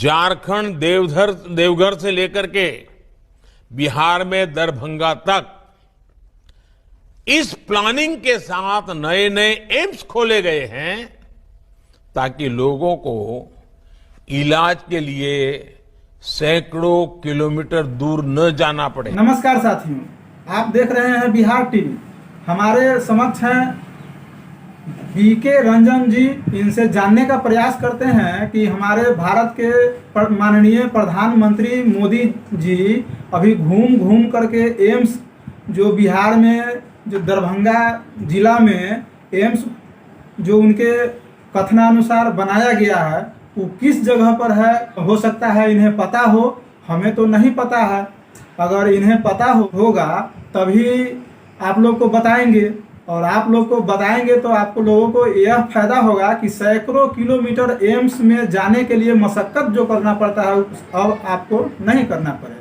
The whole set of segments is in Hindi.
झारखंड देवघर से लेकर के बिहार में दरभंगा तक इस प्लानिंग के साथ नए नए एम्स खोले गए हैं ताकि लोगों को इलाज के लिए सैकड़ों किलोमीटर दूर न जाना पड़े। नमस्कार साथियों, आप देख रहे हैं बिहार टीवी। हमारे समक्ष हैं बीके रंजन जी। इनसे जानने का प्रयास करते हैं कि हमारे भारत के माननीय प्रधानमंत्री मोदी जी अभी घूम घूम करके एम्स जो बिहार में जो दरभंगा जिला में एम्स जो उनके कथनानुसार बनाया गया है वो किस जगह पर है। हो सकता है इन्हें पता हो, हमें तो नहीं पता है। अगर इन्हें पता होगा तभी आप लोग को बताएंगे, और आप लोग को बताएंगे तो आप लोगों को यह फायदा होगा कि सैकड़ों किलोमीटर एम्स में जाने के लिए मशक्कत जो करना पड़ता है अब आपको नहीं करना पड़े।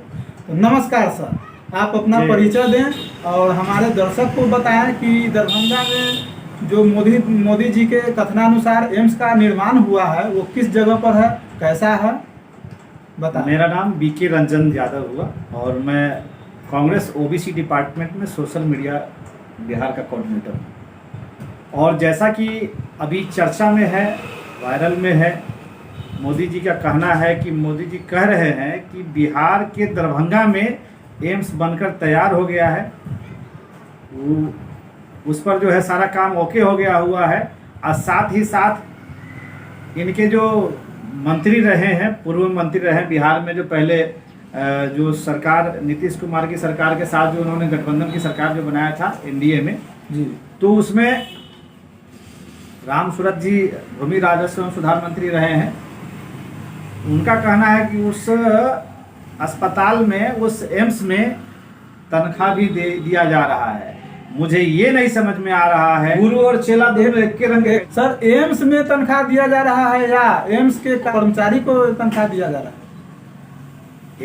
तो नमस्कार सर, आप अपना परिचय दें और हमारे दर्शक को बताएं कि दरभंगा में जो मोदी जी के कथनानुसार एम्स का निर्माण हुआ है वो किस जगह पर है, कैसा है, बता। मेरा नाम बीके रंजन यादव हुआ और मैं कांग्रेस ओबीसी डिपार्टमेंट में सोशल मीडिया बिहार का कोऑर्डिनेटर हूँ। और जैसा कि अभी चर्चा में है, वायरल में है, मोदी जी का कहना है कि मोदी जी कह रहे हैं कि बिहार के दरभंगा में एम्स बनकर तैयार हो गया है। उस पर जो है सारा काम ओके हो गया हुआ है। और साथ ही साथ इनके जो मंत्री रहे हैं, पूर्व मंत्री रहे हैं बिहार में, जो पहले जो सरकार नीतीश कुमार की सरकार के साथ जो उन्होंने गठबंधन की सरकार जो बनाया था एनडीए में जी, तो उसमें राम सूरत जी भूमि राजस्व एवं सुधार मंत्री रहे हैं। उनका कहना है कि उस अस्पताल में, उस एम्स में तनख्वाह भी दिया जा रहा है। मुझे ये नहीं समझ में आ रहा है, गुरु और चेला देव एक के रंग। सर, एम्स में तनख्वाह दिया जा रहा है या एम्स के कर्मचारी को तनख्वाह दिया जा रहा है?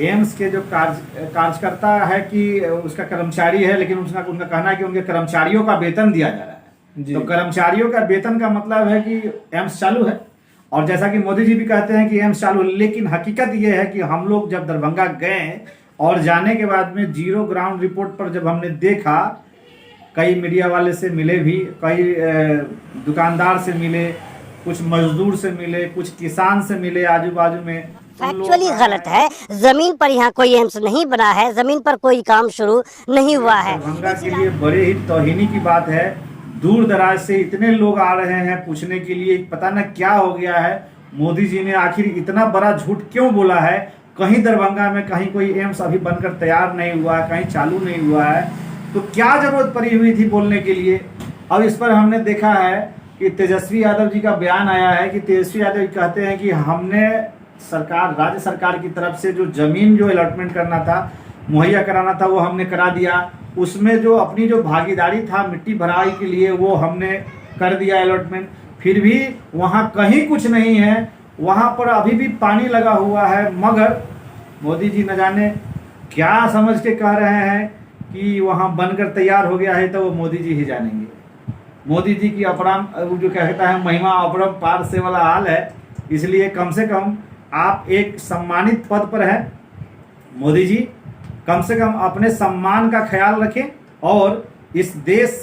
एम्स के जो कार्यकर्ता है कि उसका कर्मचारी है, लेकिन उनका कहना है कि उनके कर्मचारियों का वेतन दिया जा रहा है। तो कर्मचारियों का वेतन का मतलब है कि एम्स चालू है। और जैसा कि मोदी जी भी कहते हैं कि एम्स चालू है, लेकिन हकीकत ये है कि हम लोग जब दरभंगा गए और जाने के बाद में जीरो ग्राउंड रिपोर्ट पर जब हमने देखा, कई मीडिया वाले से मिले भी, कई दुकानदार से मिले, कुछ मजदूर से मिले, कुछ किसान से मिले आजू बाजू में। एक्चुअली गलत है। जमीन पर यहाँ कोई एम्स नहीं बना है, जमीन पर कोई काम शुरू नहीं हुआ है। दरभंगा के लिए बड़े ही तौहीनी की बात है। दूर दराज से इतने लोग आ रहे हैं पूछने के लिए, पता न क्या हो गया है। मोदी जी ने आखिर इतना बड़ा झूठ क्यों बोला है? कहीं दरभंगा में कहीं कोई एम्स अभी बनकर तैयार नहीं हुआ है, कहीं चालू नहीं हुआ है, तो क्या जरूरत पड़ी हुई थी बोलने के लिए? अब इस पर हमने देखा है कि तेजस्वी यादव जी का बयान आया है कि तेजस्वी यादव कहते हैं कि हमने राज्य सरकार की तरफ से जो जमीन जो अलॉटमेंट करना था, मुहैया कराना था, वो हमने करा दिया। उसमें जो अपनी जो भागीदारी था मिट्टी भराई के लिए, वो हमने कर दिया अलॉटमेंट। फिर भी वहाँ कहीं कुछ नहीं है, वहाँ पर अभी भी पानी लगा हुआ है। मगर मोदी जी न जाने क्या समझ के कह रहे हैं कि वहाँ बनकर तैयार हो गया है, तो वो मोदी जी ही जानेंगे। मोदी जी की अपराम जो कहता है महिमा अपरम पार से वाला हाल है। इसलिए कम से कम आप एक सम्मानित पद पर हैं मोदी जी, कम से कम अपने सम्मान का ख्याल रखें। और इस देश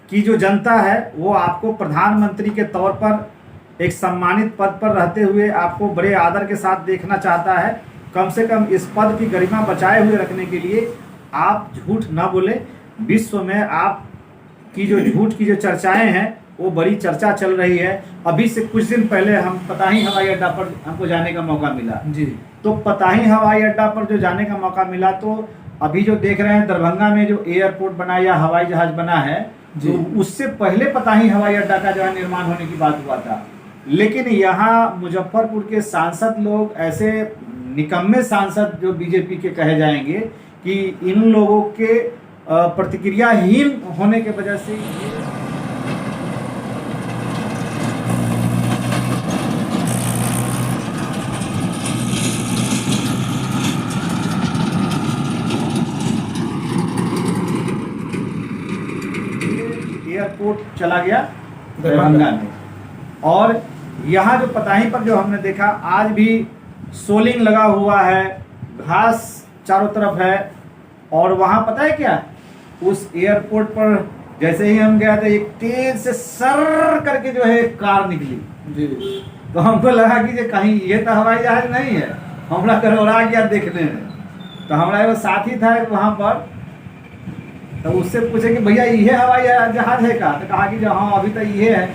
की जो जनता है वो आपको प्रधानमंत्री के तौर पर एक सम्मानित पद पर रहते हुए आपको बड़े आदर के साथ देखना चाहता है। कम से कम इस पद की गरिमा बचाए हुए रखने के लिए आप झूठ ना बोले। विश्व में आप की जो झूठ की जो चर्चाएं हैं वो बड़ी चर्चा चल रही है। अभी से कुछ दिन पहले हम पताही हवाई अड्डा पर हमको जाने का मौका मिला जी। तो पताही हवाई अड्डा पर जो जाने का मौका मिला, तो अभी जो देख रहे हैं दरभंगा में जो एयरपोर्ट बना या हवाई जहाज बना है, तो उससे पहले पताही हवाई अड्डा का जो है निर्माण होने की बात हुआ था। लेकिन यहाँ मुजफ्फरपुर के सांसद लोग, ऐसे निकम्मे सांसद जो बीजेपी के कहे जाएंगे, कि इन लोगों के प्रतिक्रियाहीन होने के वजह से एयरपोर्ट चला गया दरभंगा में। और यहाँ जो पताही पर जो हमने देखा, आज भी सोलिंग लगा हुआ है, घास चारों तरफ है। और वहाँ पता है क्या, उस एयरपोर्ट पर जैसे ही हम गए थे, एक तेज से सर करके जो है एक कार निकली जी। तो हमको लगा कि ये कहीं ये तो हवाई जहाज नहीं है, हमरा करवरा गया देखने में। तो हमारा एक साथी था वहाँ पर, तो उससे पूछे कि भैया ये हवाई जहाज है का, तो कहा कि जो हाँ अभी तो ये है।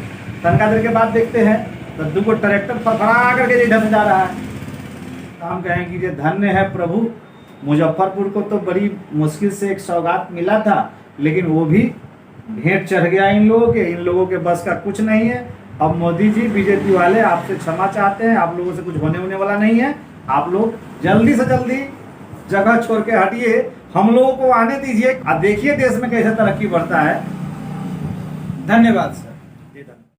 तनका देर के बाद देखते हैं तो 2 ट्रैक्टर फड़फड़ा करके इधर से जा रहा है। तो हम कहें कि ये धन्य है प्रभु, मुजफ्फरपुर को तो बड़ी मुश्किल से एक सौगात मिला था, लेकिन वो भी भेंट चढ़ गया इन लोगों के बस का कुछ नहीं है। अब मोदी जी बीजेपी वाले आपसे क्षमा चाहते हैं, आप लोगों से कुछ होने वाला नहीं है। आप लोग जल्दी से जल्दी जगह छोड़ के हटिए, हम लोगों को आने दीजिए। अब देखिए देश में कैसे तरक्की बढ़ता है। धन्यवाद सर। जी धन्यवाद।